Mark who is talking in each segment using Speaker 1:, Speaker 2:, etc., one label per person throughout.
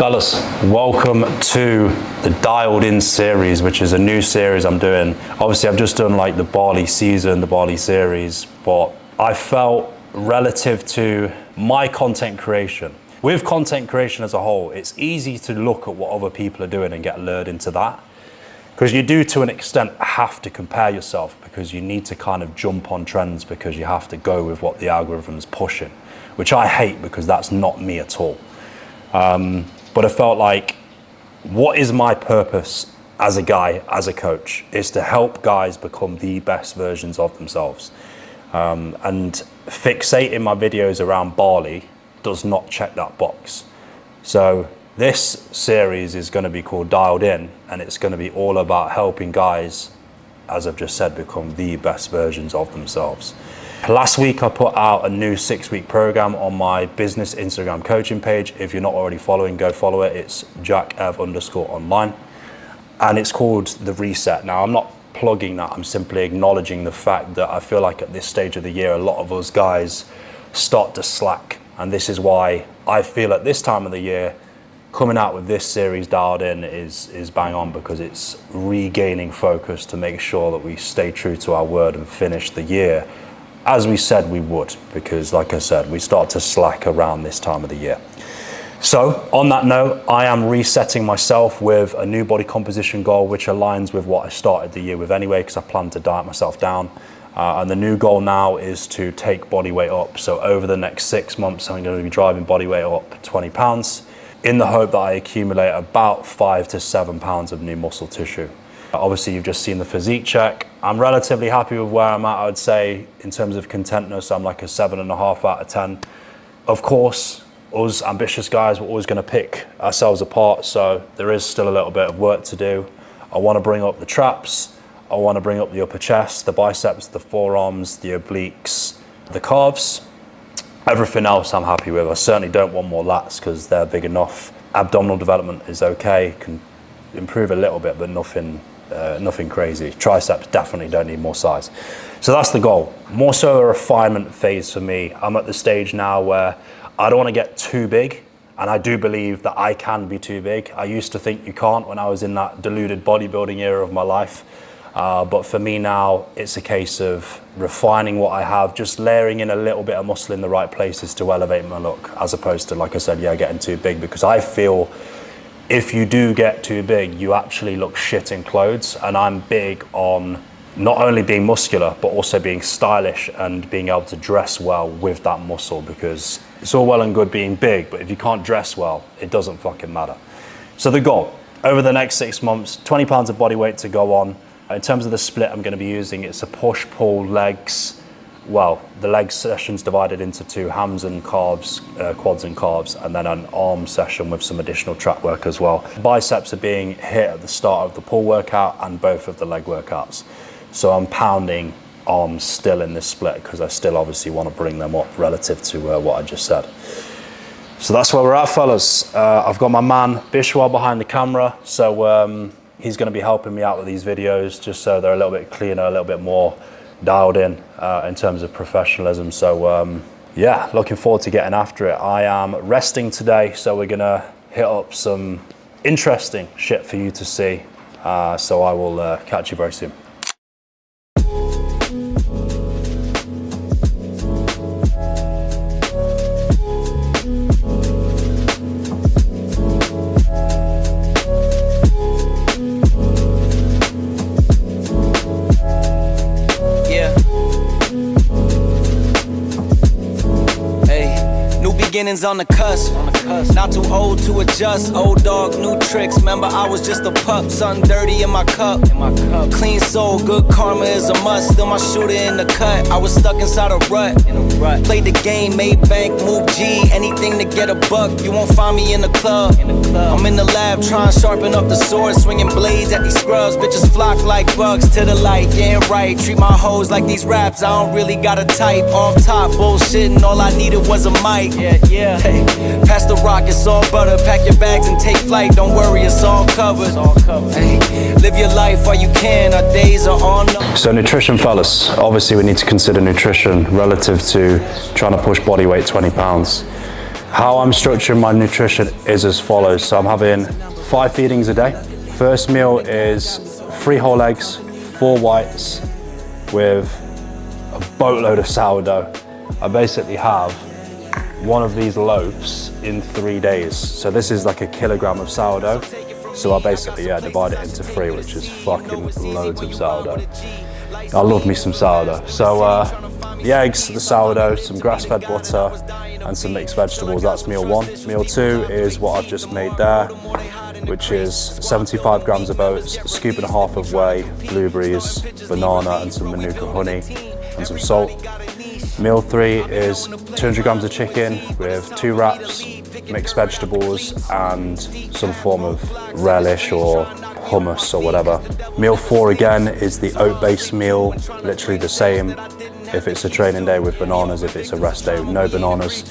Speaker 1: Fellas, welcome to the Dialed In series, which is a new series I'm doing. Obviously, I've just done like the Bali season, the Bali series, but I felt relative to my content creation. With content creation as a whole, it's easy to look at what other people are doing and get lured into that. Because you do, to an extent, have to compare yourself because you need to kind of jump on trends because you have to go with what the algorithm's pushing, which I hate because that's not me at all. But I felt like, what is my purpose as a guy, as a coach, is to help guys become the best versions of themselves. And fixating my videos around Bali does not check that box. So this series is going to be called Dialed In, and it's going to be all about helping guys, as I've just said, become the best versions of themselves. Last week I put out a new 6-week program on my business Instagram coaching page. If you're not already following, go follow it. It's jackev_online, and it's called The Reset. Now, I'm not plugging that, I'm simply acknowledging the fact that I feel like at this stage of the year, a lot of us guys start to slack. And this is why I feel at this time of the year, coming out with this series Dialed In is bang on, because it's regaining focus to make sure that we stay true to our word and finish the year as we said we would, because like I said, we start to slack around this time of the year. So on that note, I am resetting myself with a new body composition goal, which aligns with what I started the year with anyway, because I plan to diet myself down. And the new goal now is to take body weight up. So over the next 6 months, I'm going to be driving body weight up 20 pounds in the hope that I accumulate about 5 to 7 pounds of new muscle tissue. Obviously, you've just seen the physique check. I'm relatively happy with where I'm at. I would say in terms of contentness, I'm like a 7.5 out of 10. Of course, us ambitious guys, we're always going to pick ourselves apart. So there is still a little bit of work to do. I want to bring up the traps. I want to bring up the upper chest, the biceps, the forearms, the obliques, the calves. Everything else I'm happy with. I certainly don't want more lats because they're big enough. Abdominal development is okay. Can improve a little bit, but nothing crazy. Triceps definitely don't need more size. So that's the goal. More so a refinement phase for me. I'm at the stage now where I don't want to get too big, and I do believe that I can be too big. I used to think you can't when I was in that deluded bodybuilding era of my life. But for me now, it's a case of refining what I have, just layering in a little bit of muscle in the right places to elevate my look, as opposed to, like I said, getting too big, because I feel if you do get too big, you actually look shit in clothes. And I'm big on not only being muscular, but also being stylish and being able to dress well with that muscle, because it's all well and good being big, but if you can't dress well, it doesn't fucking matter. So the goal, over the next 6 months, 20 pounds of body weight to go on. In terms of the split I'm going to be using, it's a push, pull, legs. Well, the leg session's divided into 2, hams and calves, quads and calves, and then an arm session with some additional trap work as well. Biceps are being hit at the start of the pull workout and both of the leg workouts. So I'm pounding arms still in this split because I still obviously want to bring them up relative to what I just said. So that's where we're at, fellas. I've got my man Bishwa behind the camera, so he's going to be helping me out with these videos just so they're a little bit cleaner, a little bit more dialed in terms of professionalism. So yeah, looking forward to getting after it. I am resting today, so we're gonna hit up some interesting shit for you to see. So I will catch you very soon.
Speaker 2: Beginnings on the cusp. Not too old to adjust. Old dog, new tricks. Remember, I was just a pup. Something dirty in my cup. Clean soul, good karma is a must. Still my shooter in the cut. I was stuck inside a rut. Played the game, made bank, moved G. Anything to get a buck. You won't find me in the club. I'm in the lab trying to sharpen up the sword. Swinging blades at these scrubs. Bitches flock like bugs to the light. Getting right. Treat my hoes like these raps. I don't really got a type. Off top, bullshitting. All I needed was a mic. Yeah. Hey, pass the rock, it's all butter. Pack your bags and take flight. Don't worry, it's all covered. Hey, live your life while you can. Our days are on.
Speaker 1: So nutrition, fellas. Obviously, we need to consider nutrition relative to trying to push body weight 20 pounds. How I'm structuring my nutrition is as follows. So I'm having 5 feedings a day. First meal is 3 whole eggs, 4 whites with a boatload of sourdough. I basically have one of these loaves in 3 days. So this is like a kilogram of sourdough. So I basically, divide it into 3, which is fucking loads of sourdough. I love me some sourdough. So the eggs, the sourdough, some grass-fed butter, and some mixed vegetables. That's meal 1. Meal 2 is what I've just made there, which is 75 grams of oats, a scoop and a half of whey, blueberries, banana, and some manuka honey, and some salt. Meal 3 is 200 grams of chicken with 2 wraps, mixed vegetables, and some form of relish or hummus or whatever. Meal 4 again is the oat-based meal, literally the same if it's a training day with bananas, if it's a rest day with no bananas.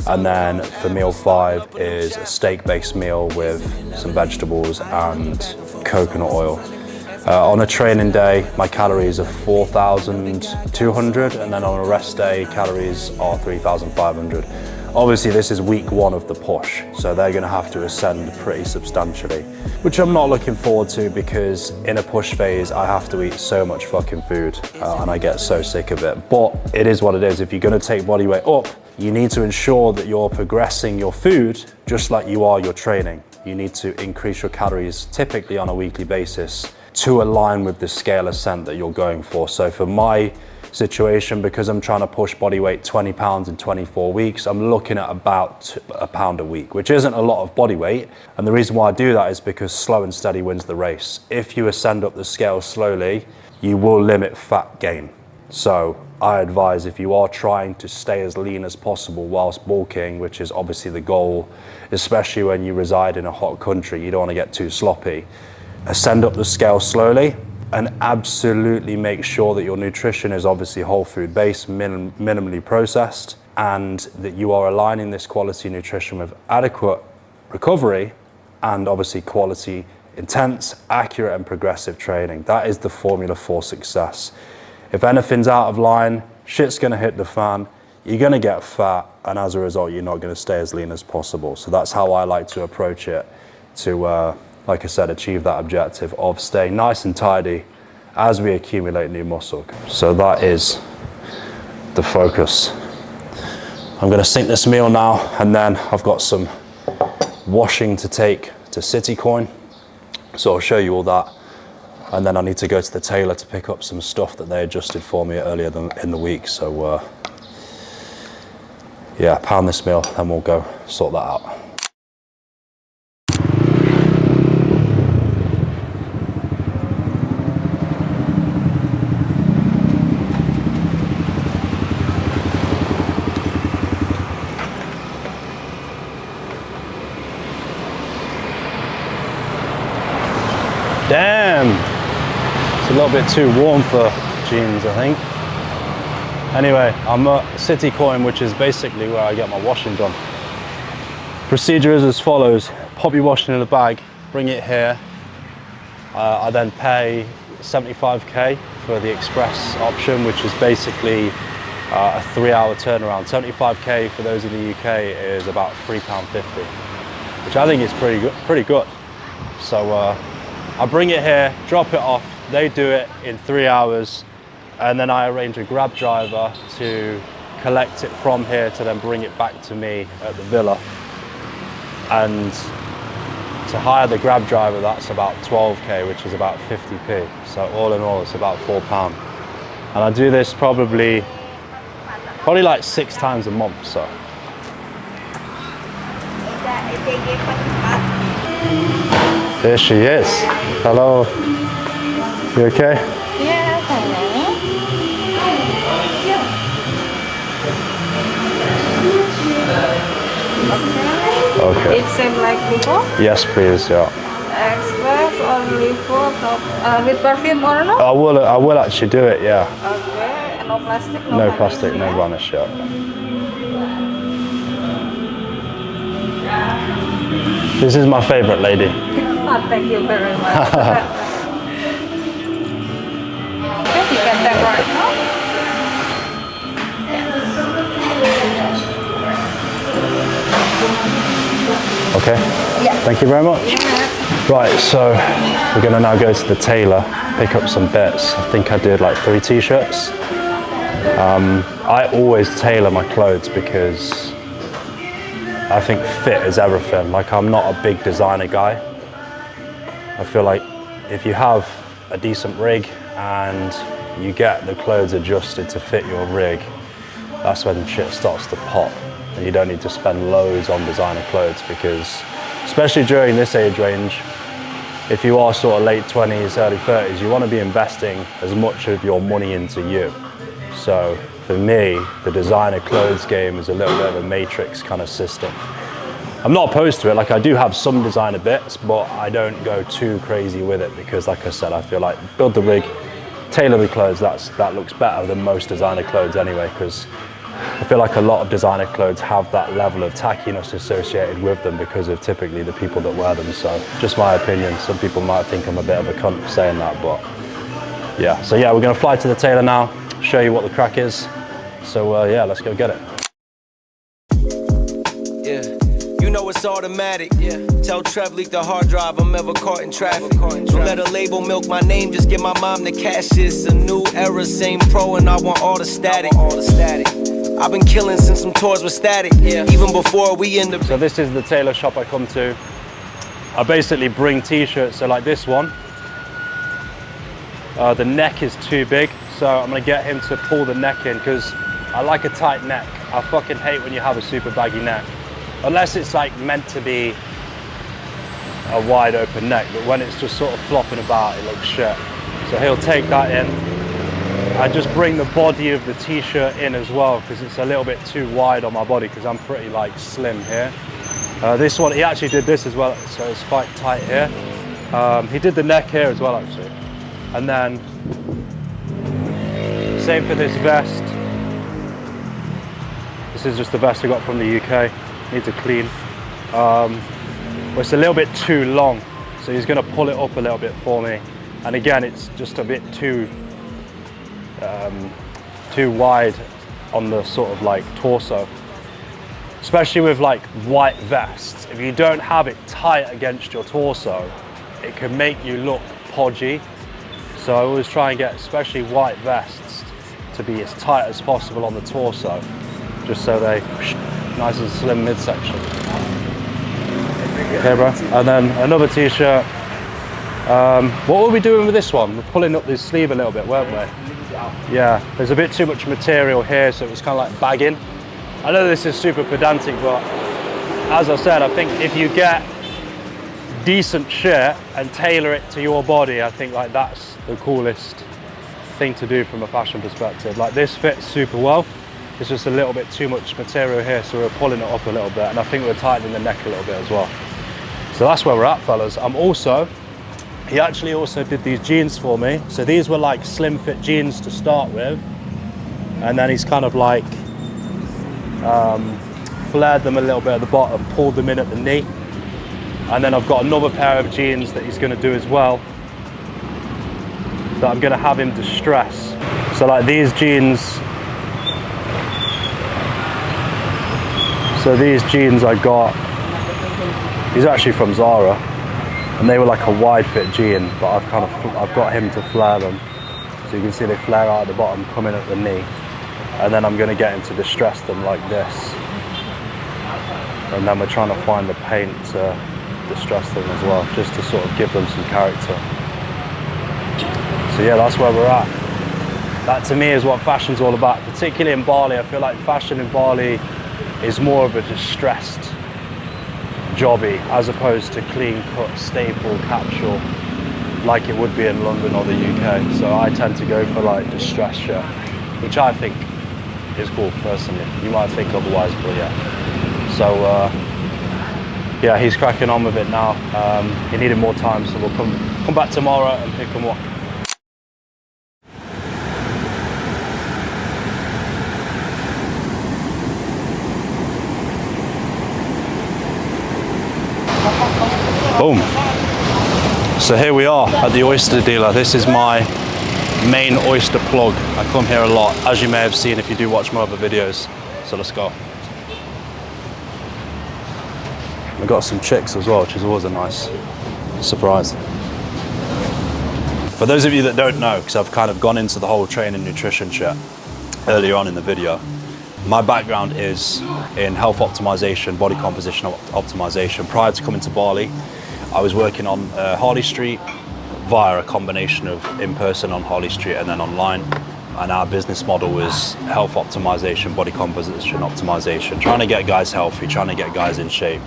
Speaker 1: And then for meal 5 is a steak-based meal with some vegetables and coconut oil. On a training day, my calories are 4,200, and then on a rest day, calories are 3,500. Obviously, this is week 1 of the push, so they're gonna have to ascend pretty substantially, which I'm not looking forward to because in a push phase, I have to eat so much fucking food and I get so sick of it. But it is what it is. If you're gonna take body weight up, you need to ensure that you're progressing your food just like you are your training. You need to increase your calories typically on a weekly basis to align with the scale ascent that you're going for. So for my situation, because I'm trying to push body weight 20 pounds in 24 weeks, I'm looking at about a pound a week, which isn't a lot of body weight. And the reason why I do that is because slow and steady wins the race. If you ascend up the scale slowly, you will limit fat gain. So I advise, if you are trying to stay as lean as possible whilst bulking, which is obviously the goal, especially when you reside in a hot country, you don't want to get too sloppy. Ascend up the scale slowly, and absolutely make sure that your nutrition is obviously whole food based, minimally processed, and that you are aligning this quality nutrition with adequate recovery and obviously quality, intense, accurate, and progressive training. That is the formula for success. If anything's out of line, shit's gonna hit the fan, you're gonna get fat, and as a result, you're not gonna stay as lean as possible. So that's how I like to approach it to, like I said, achieve that objective of staying nice and tidy as we accumulate new muscle. So that is the focus. I'm gonna sync this meal now, and then I've got some washing to take to CitCoin. So I'll show you all that. And then I need to go to the tailor to pick up some stuff that they adjusted for me earlier in the week. So yeah, pound this meal, then we'll go sort that out. Damn, it's a little bit too warm for jeans, I think. Anyway, I'm at CitCoin, which is basically where I get my washing done. Procedure is as follows: pop your washing in a bag, bring it here. I then pay 75k for the express option, which is basically a 3-hour turnaround. 75k for those in the UK is about £3.50, which I think is pretty good. So I bring it here, drop it off, they do it in 3 hours, and then I arrange a grab driver to collect it from here to then bring it back to me at the villa. And to hire the grab driver, that's about 12k, which is about 50p. So all in all, it's about £4. And I do this probably like 6 times a month, so. There she is. Hello. You okay?
Speaker 3: Yeah, hello.
Speaker 1: Okay.
Speaker 3: It's same like before?
Speaker 1: Yes, please, yeah.
Speaker 3: Express or before, with perfume or no?
Speaker 1: I will actually do it, yeah.
Speaker 3: Okay, no plastic,
Speaker 1: No plastic, no varnish, yeah. This is my favorite lady.
Speaker 3: Oh, thank you very much. Okay, you can take right now.
Speaker 1: Okay.
Speaker 3: Yeah.
Speaker 1: Thank you very much. Right, so we're gonna now go to the tailor, pick up some bits. I think I did like 3 t-shirts. I always tailor my clothes because I think fit is everything. Like, I'm not a big designer guy. I feel like if you have a decent rig and you get the clothes adjusted to fit your rig, that's when shit starts to pop. And you don't need to spend loads on designer clothes because, especially during this age range, if you are sort of late 20s, early 30s, you want to be investing as much of your money into you. So for me, the designer clothes game is a little bit of a matrix kind of system. I'm not opposed to it. Like, I do have some designer bits, but I don't go too crazy with it because, like I said, I feel like build the rig, tailor the clothes, that looks better than most designer clothes anyway, because I feel like a lot of designer clothes have that level of tackiness associated with them because of typically the people that wear them. So just my opinion. Some people might think I'm a bit of a cunt for saying that, but yeah. So yeah, we're gonna fly to the tailor now, show you what the crack is. So yeah, let's go get it.
Speaker 2: Yeah. You know it's automatic. Yeah. Tell Trev leak the hard drive. I'm ever caught in traffic. Don't let a label milk my name. Just give my mom the cash. It's a new era, same pro, and I want all the static. I've been killing since some tours were static. Yeah. Even before we end up.
Speaker 1: So this is the tailor shop I come to. I basically bring t-shirts. So like this one, the neck is too big. So I'm gonna get him to pull the neck in because I like a tight neck. I fucking hate when you have a super baggy neck. Unless it's like meant to be a wide open neck, but when it's just sort of flopping about, it looks shit. So he'll take that in. I just bring the body of the t-shirt in as well because it's a little bit too wide on my body because I'm pretty like slim here. This one, he actually did this as well, so it's quite tight here. He did the neck here as well actually. And then, same for this vest. This is just the vest I got from the UK. Needs a clean. Well, it's a little bit too long, so he's going to pull it up a little bit for me. And again, it's just a bit too wide on the sort of like torso, especially with like white vests. If you don't have it tight against your torso, it can make you look podgy. So I always try and get especially white vests to be as tight as possible on the torso, just so they nice and slim midsection. Okay, bro. And then another t-shirt. What were we doing with this one? We're pulling up this sleeve a little bit, weren't we? Yeah, there's a bit too much material here, so it was kind of like bagging. I know this is super pedantic, but as I said, I think if you get decent shit and tailor it to your body, I think like that's the coolest thing to do from a fashion perspective. Like, this fits super well. It's just a little bit too much material here, so we're pulling it up a little bit, and I think we're tightening the neck a little bit as well. So that's where we're at, fellas. He actually also did these jeans for me. So these were like slim fit jeans to start with, and then he's kind of like flared them a little bit at the bottom, pulled them in at the knee, and then I've got another pair of jeans that he's going to do as well that I'm going to have him distress. So like these jeans, I got, these are actually from Zara, and they were like a wide fit jean, but I've got him to flare them. So you can see they flare out at the bottom, come in at the knee, and then I'm going to get him to distress them like this. And then we're trying to find the paint to distress them as well, just to sort of give them some character. So yeah, that's where we're at. That to me is what fashion's all about, particularly in Bali. I feel like fashion in Bali is more of a distressed jobby as opposed to clean cut, staple, capsule like it would be in London or the UK. So I tend to go for like distressed shit, which I think is cool personally. You might think otherwise, but yeah. So yeah, he's cracking on with it now. He needed more time, so we'll come back tomorrow and pick him up. Boom. So here we are at the oyster dealer. This is my main oyster plug. I come here a lot, as you may have seen if you do watch my other videos. So let's go. I got some chicks as well, which is always a nice surprise. For those of you that don't know, because I've kind of gone into the whole training nutrition shit earlier on in the video, my background is in health optimization, body composition optimization. Prior to coming to Bali, I was working on Harley Street via a combination of in-person on Harley Street and then online. And our business model was health optimization, body composition optimization, trying to get guys healthy, trying to get guys in shape.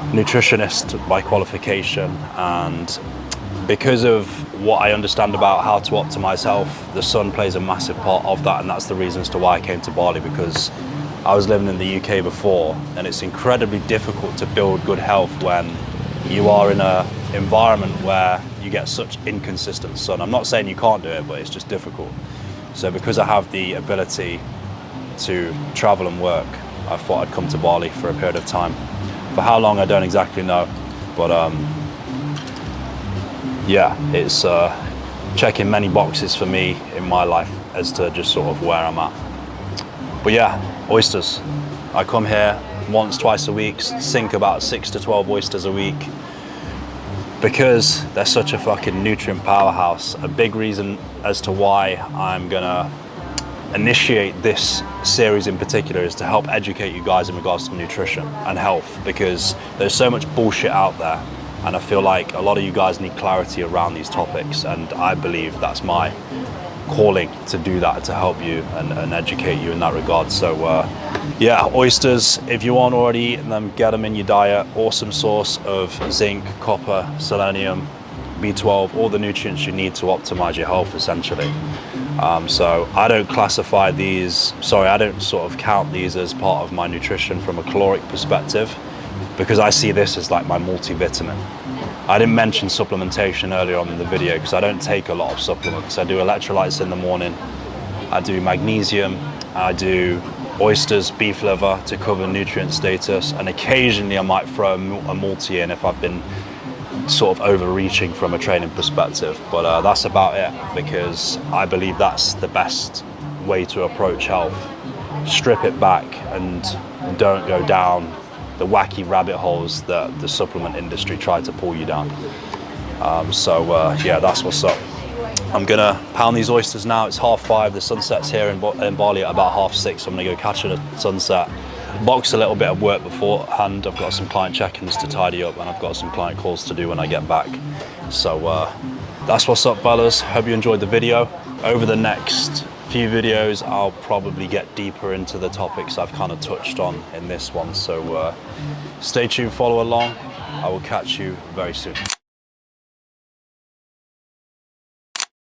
Speaker 1: Nutritionist by qualification, and because of what I understand about how to optimize health, the sun plays a massive part of that, and that's the reason as to why I came to Bali, because I was living in the UK before, and it's incredibly difficult to build good health when you are in an environment where you get such inconsistent sun. I'm not saying you can't do it, but it's just difficult. So because I have the ability to travel and work, I thought I'd come to Bali for a period of time. For how long, I don't exactly know, but yeah, it's checking many boxes for me in my life as to just sort of where I'm at. But yeah, oysters. I come here once, twice a week, sink about 6 to 12 oysters a week, because they're such a fucking nutrient powerhouse. A big reason as to why I'm gonna initiate this series in particular is to help educate you guys in regards to nutrition and health, because there's so much bullshit out there, and I feel like a lot of you guys need clarity around these topics, and I believe that's my calling to do that, to help you and educate you in that regard. So yeah, oysters, if you aren't already eating them, get them in your diet. Awesome source of zinc, copper, selenium, B12, all the nutrients you need to optimize your health essentially. So I don't classify these, I don't sort of count these as part of my nutrition from a caloric perspective, because I see this as like my multivitamin. I didn't mention supplementation earlier on in the video because I don't take a lot of supplements. I do electrolytes in the morning, I do magnesium, I do oysters, beef liver to cover nutrient status, and occasionally I might throw a multi in if I've been sort of overreaching from a training perspective. But that's about it, because I believe that's the best way to approach health. Strip it back and don't go down the wacky rabbit holes that the supplement industry tried to pull you down. Yeah, that's what's up. I'm gonna pound these oysters now. It's 5:30. The sunset's here in Bali at about 6:30. So I'm gonna go catch a sunset, box a little bit of work beforehand. I've got some client check-ins to tidy up, and I've got some client calls to do when I get back. So that's what's up, fellas. Hope you enjoyed the video. Over the next few videos, I'll probably get deeper into the topics I've kind of touched on in this one. So stay tuned, follow along. I will catch you very soon.